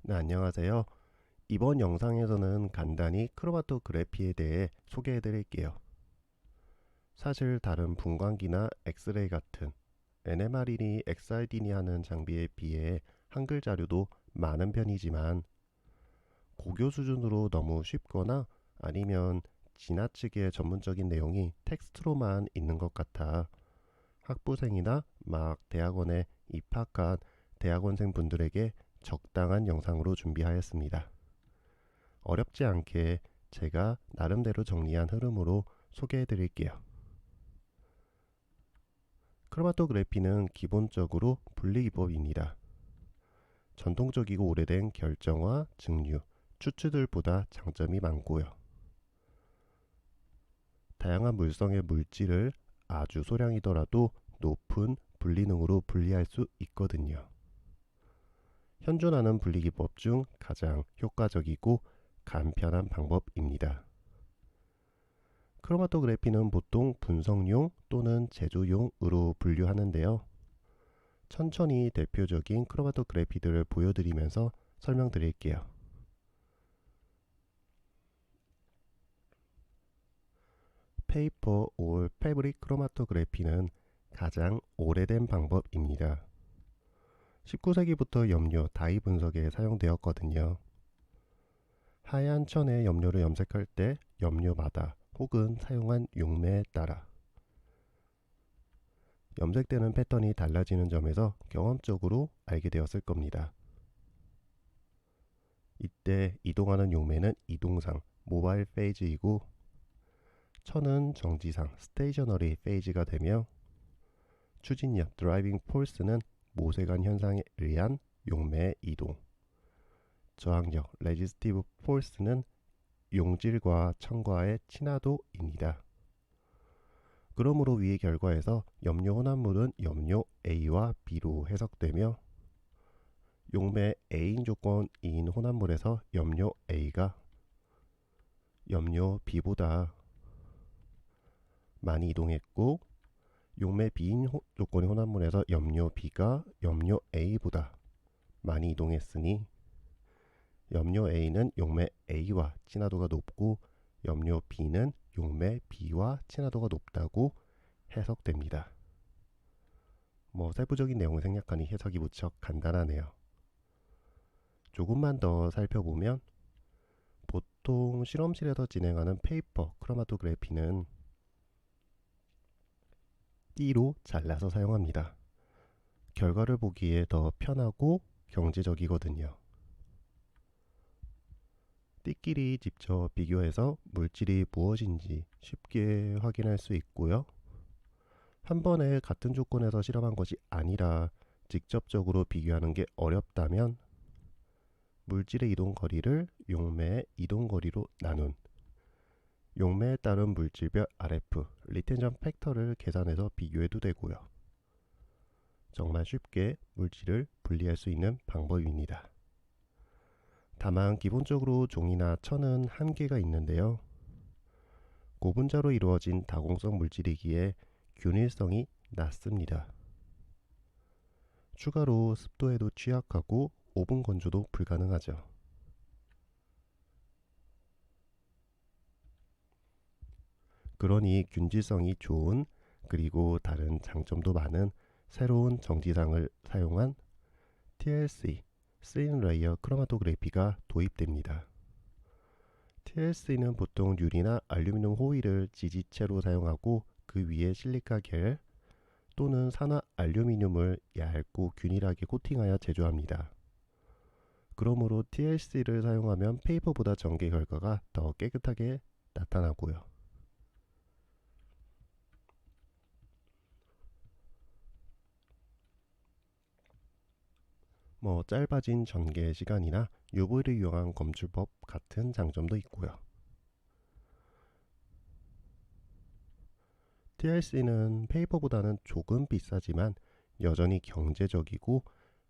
네, 안녕하세요. 이번 영상에서는 간단히 크로마토그래피에 대해 소개해 드릴게요. 사실 다른 분광기나 엑스레이 같은 NMR이니 XRD니 하는 장비에 비해 한글 자료도 많은 편이지만 고교 수준으로 너무 쉽거나 아니면 지나치게 전문적인 내용이 텍스트로만 있는 것 같아 학부생이나 막 대학원에 입학한 대학원생 분들에게 적당한 영상으로 준비하였습니다. 어렵지 않게 제가 나름대로 정리한 흐름으로 소개해 드릴게요. 크로마토그래피는 기본적으로 분리기법입니다. 전통적이고 오래된 결정화, 증류, 추출들보다 장점이 많고요. 다양한 물성의 물질을 아주 소량이더라도 높은 분리능으로 분리할 수 있거든요. 현존하는 분리기법 중 가장 효과적이고 간편한 방법입니다. 크로마토그래피는 보통 분석용 또는 제조용으로 분류하는데요. 천천히 대표적인 크로마토그래피들을 보여드리면서 설명드릴게요. 페이퍼 올 패브릭 크로마토그래피는 가장 오래된 방법입니다. 19세기부터 염료 다이 분석에 사용되었거든요. 하얀 천에 염료를 염색할 때 염료마다 혹은 사용한 용매에 따라 염색되는 패턴이 달라지는 점에서 경험적으로 알게 되었을 겁니다. 이때 이동하는 용매는 이동상 모바일 페이지이고 천은 정지상 스테이셔너리 페이지가 되며 추진력 드라이빙 폴스는 모세관 현상에 의한 용매의 이동, 저항력 레지스티브 폴스는 용질과 천과의 친화도입니다. 그러므로 위의 결과에서 염료 혼합물은 염료 A와 B로 해석되며 용매 A인 조건인 혼합물에서 염료 A가 염료 B보다 많이 이동했고 용매 B인 조건의 혼합물에서 염료 B가 염료 A보다 많이 이동했으니 염료 A는 용매 A와 친화도가 높고 염료 B는 용매 B와 친화도가 높다고 해석됩니다. 세부적인 내용을 생략하니 해석이 무척 간단하네요. 조금만 더 살펴보면 보통 실험실에서 진행하는 페이퍼 크로마토그래피는 띠로 잘라서 사용합니다. 결과를 보기에 더 편하고 경제적이거든요. 띠끼리 직접 비교해서 물질이 무엇인지 쉽게 확인할 수 있고요. 한 번에 같은 조건에서 실험한 것이 아니라 직접적으로 비교하는 게 어렵다면 물질의 이동 거리를 용매의 이동 거리로 나눈 용매에 따른 물질별 RF, 리텐션 팩터를 계산해서 비교해도 되고요. 정말 쉽게 물질을 분리할 수 있는 방법입니다. 다만 기본적으로 종이나 천은 한계가 있는데요. 고분자로 이루어진 다공성 물질이기에 균일성이 낮습니다. 추가로 습도에도 취약하고 오븐 건조도 불가능하죠. 그러니 균질성이 좋은 그리고 다른 장점도 많은 새로운 정지상을 사용한 TLC, Thin Layer 크로마토그래피가 도입됩니다. TLC는 보통 유리나 알루미늄 호일을 지지체로 사용하고 그 위에 실리카 겔 또는 산화 알루미늄을 얇고 균일하게 코팅하여 제조합니다. 그러므로 TLC를 사용하면 페이퍼보다 전개 결과가 더 깨끗하게 나타나고요. 짧아진 전개 시간이나 UV를 이용한 검출법 같은 장점도 있고요. TLC는 페이퍼보다는 조금 비싸지만 여전히 경제적이고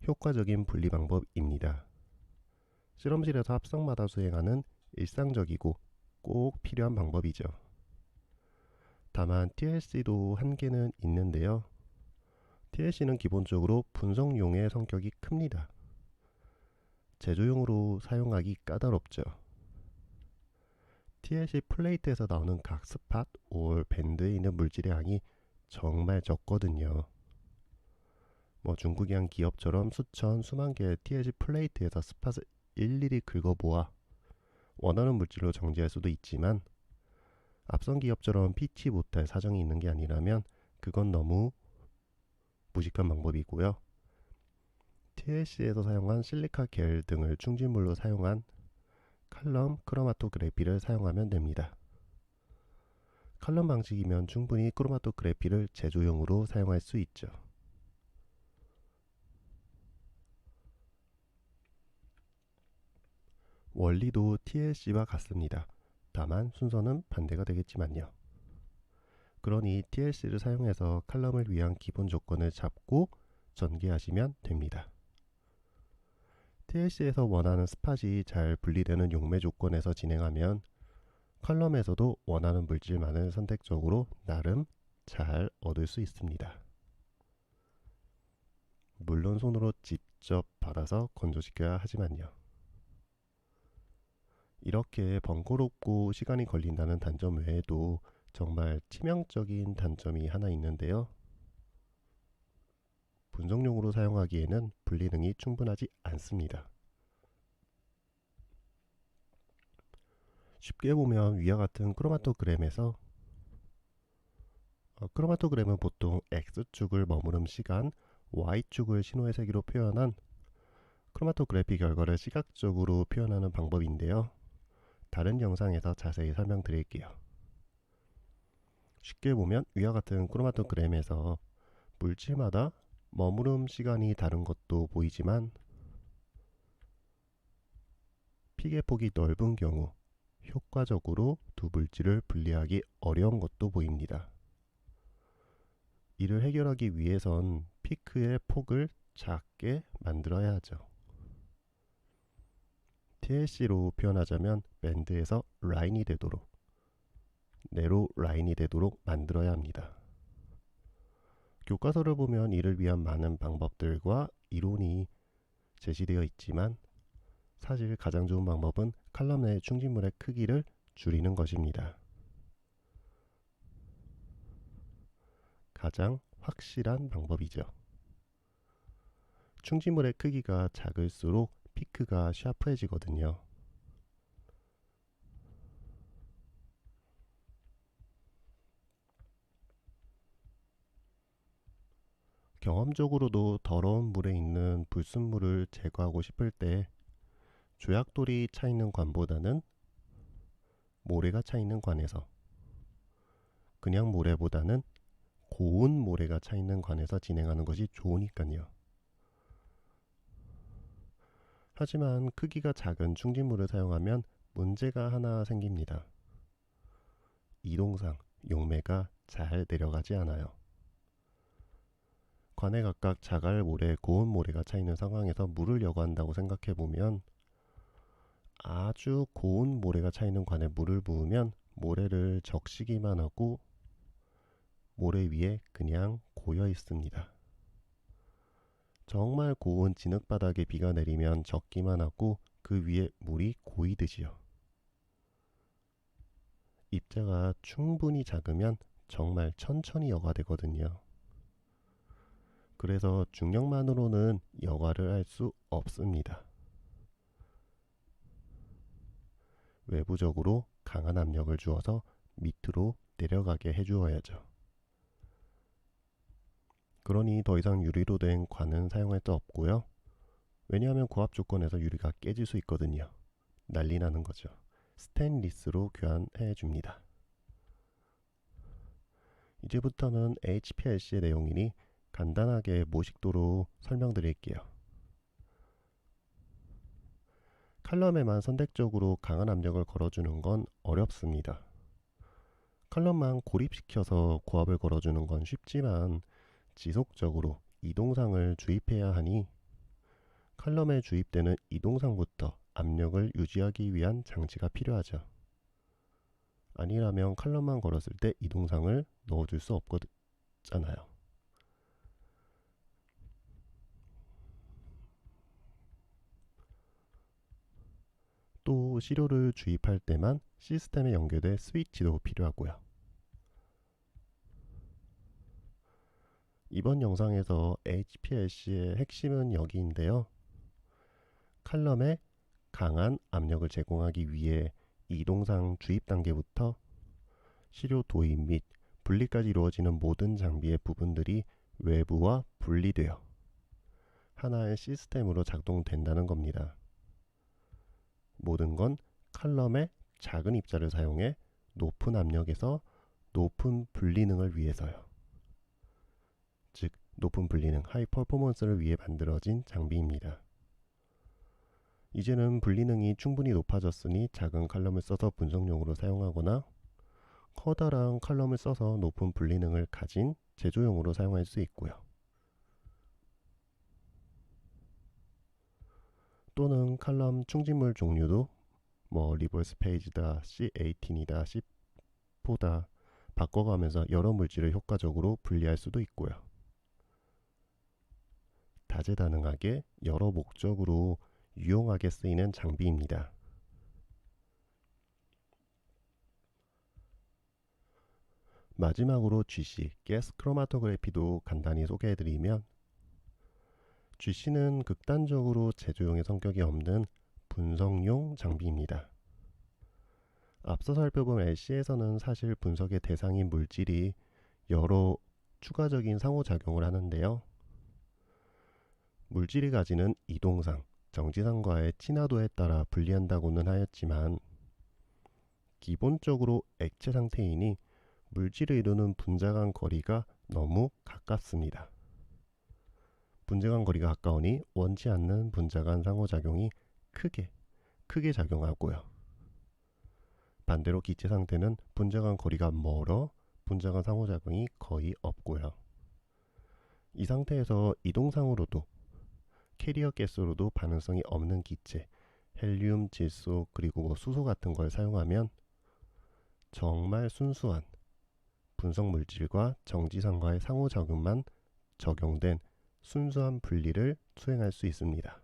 효과적인 분리 방법입니다. 실험실에서 합성마다 수행하는 일상적이고 꼭 필요한 방법이죠. 다만 TLC도 한계는 있는데요. TLC는 기본적으로 분석용의 성격이 큽니다. 제조용으로 사용하기 까다롭죠. TLC 플레이트에서 나오는 각 스팟, 올, 밴드에 있는 물질의 양이 정말 적거든요. 중국의 한 기업처럼 수천, 수만 개의 TLC 플레이트에서 스팟을 일일이 긁어보아 원하는 물질로 정제할 수도 있지만 앞선 기업처럼 피치 못할 사정이 있는 게 아니라면 그건 너무 무식한 방법이고요. TLC에서 사용한 실리카 겔 등을 충진물로 사용한 칼럼 크로마토그래피를 사용하면 됩니다. 칼럼 방식이면 충분히 크로마토그래피를 제조용으로 사용할 수 있죠. 원리도 TLC와 같습니다. 다만 순서는 반대가 되겠지만요. 그러니 TLC를 사용해서 칼럼을 위한 기본 조건을 잡고 전개하시면 됩니다. TLC에서 원하는 스팟이 잘 분리되는 용매 조건에서 진행하면 칼럼에서도 원하는 물질만을 선택적으로 나름 잘 얻을 수 있습니다. 물론 손으로 직접 받아서 건조시켜야 하지만요. 이렇게 번거롭고 시간이 걸린다는 단점 외에도 정말 치명적인 단점이 하나 있는데요. 분석용으로 사용하기에는 분리능이 충분하지 않습니다. 쉽게 보면 위와 같은 크로마토그램에서 크로마토그램은 보통 X축을 머무름 시간, Y축을 신호의 세기로 표현한 크로마토그래피 결과를 시각적으로 표현하는 방법인데요. 다른 영상에서 자세히 설명드릴게요. 쉽게 보면 위와 같은 크로마토그램에서 물질마다 머무름 시간이 다른 것도 보이지만 픽의 폭이 넓은 경우 효과적으로 두 물질을 분리하기 어려운 것도 보입니다. 이를 해결하기 위해선 피크의 폭을 작게 만들어야 하죠. TLC로 표현하자면 밴드에서 라인이 되도록, 네로 라인이 되도록 만들어야 합니다. 교과서를 보면 이를 위한 많은 방법들과 이론이 제시되어 있지만 사실 가장 좋은 방법은 칼럼 내 충진물의 크기를 줄이는 것입니다. 가장 확실한 방법이죠. 충진물의 크기가 작을수록 피크가 샤프해지거든요. 경험적으로도 더러운 물에 있는 불순물을 제거하고 싶을 때 조약돌이 차 있는 관보다는 모래가 차 있는 관에서, 그냥 모래보다는 고운 모래가 차 있는 관에서 진행하는 것이 좋으니까요. 하지만 크기가 작은 충진물을 사용하면 문제가 하나 생깁니다. 이동상, 용매가 잘 내려가지 않아요. 관에 각각 자갈 모래, 고운 모래가 차 있는 상황에서 물을 여과한다고 생각해 보면 아주 고운 모래가 차 있는 관에 물을 부으면 모래를 적시기만 하고 모래 위에 그냥 고여 있습니다. 정말 고운 진흙바닥에 비가 내리면 젖기만 하고 그 위에 물이 고이듯이요. 입자가 충분히 작으면 정말 천천히 여과되거든요. 그래서 중력만으로는 여과를 할 수 없습니다. 외부적으로 강한 압력을 주어서 밑으로 내려가게 해주어야죠. 그러니 더 이상 유리로 된 관은 사용할 수 없고요. 왜냐하면 고압 조건에서 유리가 깨질 수 있거든요. 난리 나는 거죠. 스테인리스로 교환해 줍니다. 이제부터는 HPLC의 내용이니 간단하게 모식도로 설명드릴게요. 칼럼에만 선택적으로 강한 압력을 걸어주는 건 어렵습니다. 칼럼만 고립시켜서 고압을 걸어주는 건 쉽지만 지속적으로 이동상을 주입해야 하니 칼럼에 주입되는 이동상부터 압력을 유지하기 위한 장치가 필요하죠. 아니라면 칼럼만 걸었을 때 이동상을 넣어줄 수 없잖아요. 또 시료를 주입할 때만 시스템에 연결될 스위치도 필요하고요. 이번 영상에서 HPLC의 핵심은 여기인데요. 칼럼에 강한 압력을 제공하기 위해 이동상 주입 단계부터 시료 도입 및 분리까지 이루어지는 모든 장비의 부분들이 외부와 분리되어 하나의 시스템으로 작동된다는 겁니다. 모든 건 칼럼의 작은 입자를 사용해 높은 압력에서 높은 분리능을 위해서요. 즉, 높은 분리능, 하이 퍼포먼스를 위해 만들어진 장비입니다. 이제는 분리능이 충분히 높아졌으니 작은 칼럼을 써서 분석용으로 사용하거나 커다란 칼럼을 써서 높은 분리능을 가진 제조용으로 사용할 수 있고요. 또는 칼럼 충진물 종류도 리버스 페이지다, C18이다, C4다 바꿔가면서 여러 물질을 효과적으로 분리할 수도 있고요. 다재다능하게 여러 목적으로 유용하게 쓰이는 장비입니다. 마지막으로 GC, 가스 크로마토그래피도 간단히 소개해드리면, GC는 극단적으로 제조용의 성격이 없는 분석용 장비입니다. 앞서 살펴본 LC에서는 사실 분석의 대상인 물질이 여러 추가적인 상호작용을 하는데요. 물질이 가지는 이동상, 정지상과의 친화도에 따라 분리한다고는 하였지만 기본적으로 액체 상태이니 물질을 이루는 분자 간 거리가 너무 가깝습니다. 분자 간 거리가 가까우니 원치 않는 분자 간 상호작용이 크게 작용하고요. 반대로 기체 상태는 분자 간 거리가 멀어 분자 간 상호작용이 거의 없고요. 이 상태에서 이동상으로도 캐리어 가스로도 반응성이 없는 기체, 헬륨, 질소, 그리고 수소 같은 걸 사용하면 정말 순수한 분석 물질과 정지상과의 상호작용만 적용된 순수한 분리를 수행할 수 있습니다.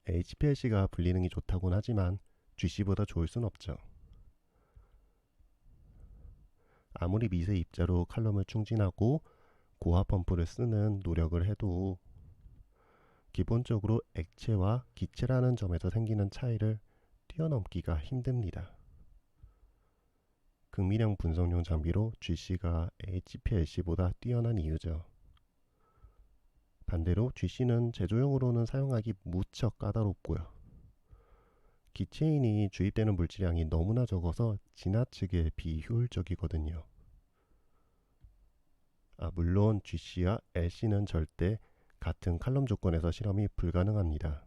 HPLC가 분리능이 좋다고는 하지만 GC보다 좋을 순 없죠. 아무리 미세 입자로 칼럼을 충진하고 고압 펌프를 쓰는 노력을 해도 기본적으로 액체와 기체라는 점에서 생기는 차이를 뛰어넘기가 힘듭니다. 극미량 분석용 장비로 GC가 HPLC보다 뛰어난 이유죠. 반대로 GC는 제조용으로는 사용하기 무척 까다롭고요. 기체인이 주입되는 물질량이 너무나 적어서 지나치게 비효율적이거든요. 물론 GC와 LC는 절대 같은 칼럼 조건에서 실험이 불가능합니다.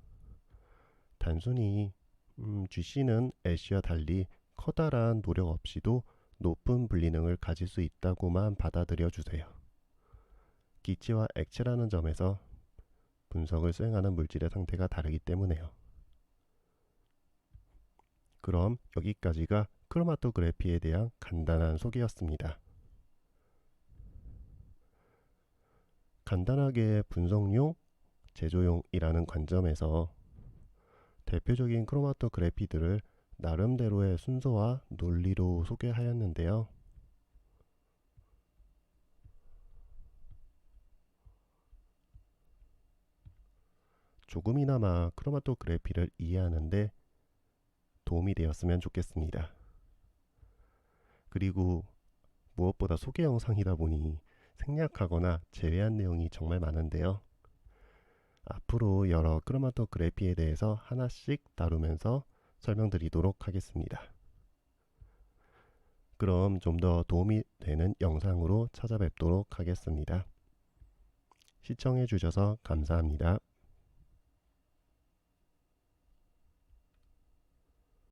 단순히 GC는 LC와 달리 커다란 노력 없이도 높은 분리능을 가질 수 있다고만 받아들여 주세요. 기체와 액체라는 점에서 분석을 수행하는 물질의 상태가 다르기 때문에요. 그럼 여기까지가 크로마토그래피에 대한 간단한 소개였습니다. 간단하게 분석용, 제조용이라는 관점에서 대표적인 크로마토그래피들을 나름대로의 순서와 논리로 소개하였는데요. 조금이나마 크로마토그래피를 이해하는데 도움이 되었으면 좋겠습니다. 그리고 무엇보다 소개 영상이다 보니 생략하거나 제외한 내용이 정말 많은데요. 앞으로 여러 크로마토그래피에 대해서 하나씩 다루면서 설명드리도록 하겠습니다. 그럼 좀 더 도움이 되는 영상으로 찾아뵙도록 하겠습니다. 시청해 주셔서 감사합니다.